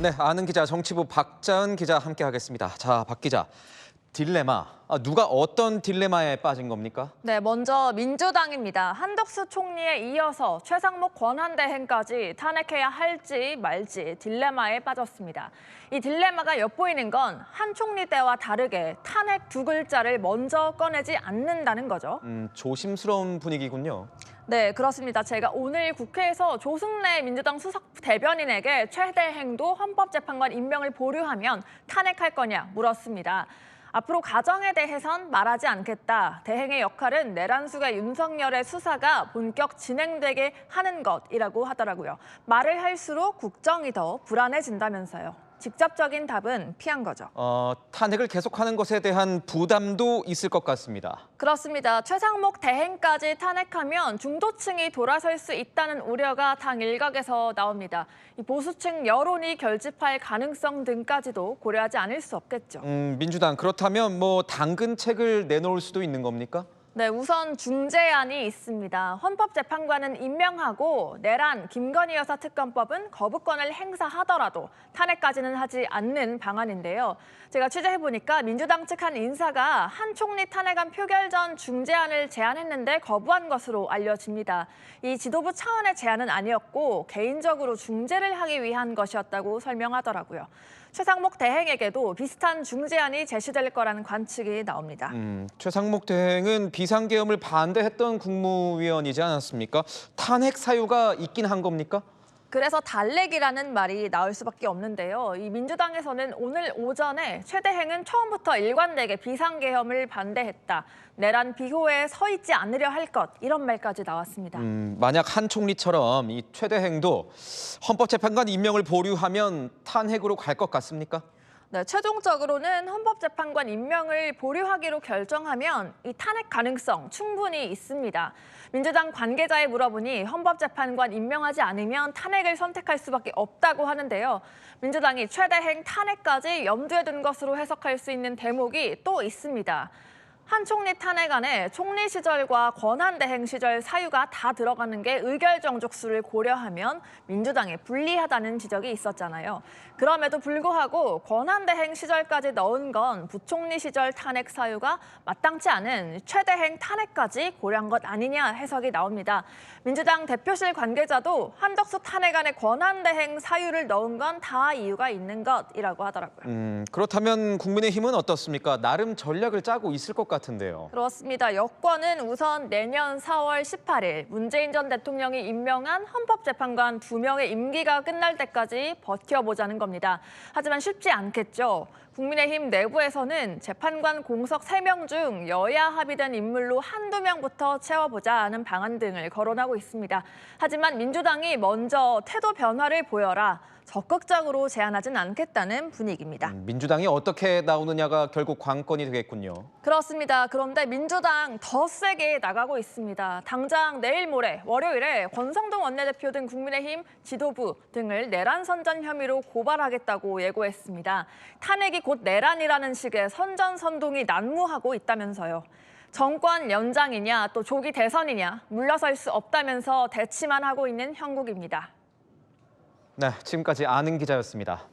네, 아는 기자 정치부 박자은 기자 함께하겠습니다. 자, 박 기자, 딜레마. 누가 어떤 딜레마에 빠진 겁니까? 네, 먼저 민주당입니다. 한덕수 총리에 이어서 최상목 권한대행까지 탄핵해야 할지 말지 딜레마에 빠졌습니다. 이 딜레마가 엿보이는 건 한 총리 때와 다르게 탄핵 두 글자를 먼저 꺼내지 않는다는 거죠. 조심스러운 분위기군요. 네, 그렇습니다. 제가 오늘 국회에서 조승래 민주당 수석 대변인에게 최대행도 헌법재판관 임명을 보류하면 탄핵할 거냐 물었습니다. 앞으로 과정에 대해선 말하지 않겠다. 대행의 역할은 내란수가 윤석열의 수사가 본격 진행되게 하는 것이라고 하더라고요. 말을 할수록 국정이 더 불안해진다면서요. 직접적인 답은 피한 거죠. 탄핵을 계속하는 것에 대한 부담도 있을 것 같습니다. 그렇습니다. 최상목 대행까지 탄핵하면 중도층이 돌아설 수 있다는 우려가 당 일각에서 나옵니다. 이 보수층 여론이 결집할 가능성 등까지도 고려하지 않을 수 없겠죠. 민주당 그렇다면 당근책을 내놓을 수도 있는 겁니까? 네, 우선 중재안이 있습니다. 헌법재판관은 임명하고 내란 김건희 여사 특검법은 거부권을 행사하더라도 탄핵까지는 하지 않는 방안인데요. 제가 취재해보니까 민주당 측 한 인사가 한 총리 탄핵안 표결 전 중재안을 제안했는데 거부한 것으로 알려집니다. 이 지도부 차원의 제안은 아니었고 개인적으로 중재를 하기 위한 것이었다고 설명하더라고요. 최상목 대행에게도 비슷한 중재안이 제시될 거라는 관측이 나옵니다. 최상목 대행은 비상계엄을 반대했던 국무위원이지 않았습니까? 탄핵 사유가 있긴 한 겁니까? 그래서 달래기라는 말이 나올 수밖에 없는데요. 이 민주당에서는 오늘 오전에 최 대행은 처음부터 일관되게 비상계엄을 반대했다. 내란 비호에 서 있지 않으려 할 것, 이런 말까지 나왔습니다. 만약 한 총리처럼 이 최 대행도 헌법재판관 임명을 보류하면 탄핵으로 갈 것 같습니까? 네, 최종적으로는 헌법재판관 임명을 보류하기로 결정하면 이 탄핵 가능성 충분히 있습니다. 민주당 관계자에 물어보니 헌법재판관 임명하지 않으면 탄핵을 선택할 수밖에 없다고 하는데요. 민주당이 최대행 탄핵까지 염두에 둔 것으로 해석할 수 있는 대목이 또 있습니다. 한 총리 탄핵안에 총리 시절과 권한대행 시절 사유가 다 들어가는 게 의결정족수를 고려하면 민주당에 불리하다는 지적이 있었잖아요. 그럼에도 불구하고 권한대행 시절까지 넣은 건 부총리 시절 탄핵 사유가 마땅치 않은 최대행 탄핵까지 고려한 것 아니냐 해석이 나옵니다. 민주당 대표실 관계자도 한덕수 탄핵안에 권한대행 사유를 넣은 건 다 이유가 있는 것이라고 하더라고요. 그렇다면 국민의힘은 어떻습니까? 나름 전략을 짜고 있을 것 같은데요. 그렇습니다. 여권은 우선 내년 4월 18일 문재인 전 대통령이 임명한 헌법재판관 2명의 임기가 끝날 때까지 버텨보자는 겁니다. 하지만 쉽지 않겠죠. 국민의힘 내부에서는 재판관 공석 3명 중 여야 합의된 인물로 한두 명부터 채워보자는 방안 등을 거론하고 있습니다. 하지만 민주당이 먼저 태도 변화를 보여라, 적극적으로 제안하진 않겠다는 분위기입니다. 민주당이 어떻게 나오느냐가 결국 관건이 되겠군요. 그렇습니다. 그런데 민주당 더 세게 나가고 있습니다. 당장 내일 모레 월요일에 권성동 원내대표 등 국민의힘 지도부 등을 내란 선전 혐의로 고발하겠다고 예고했습니다. 탄핵이 곧 내란이라는 식의 선전선동이 난무하고 있다면서요. 정권 연장이냐 또 조기 대선이냐 물러설 수 없다면서 대치만 하고 있는 형국입니다. 네, 지금까지 아는 기자였습니다.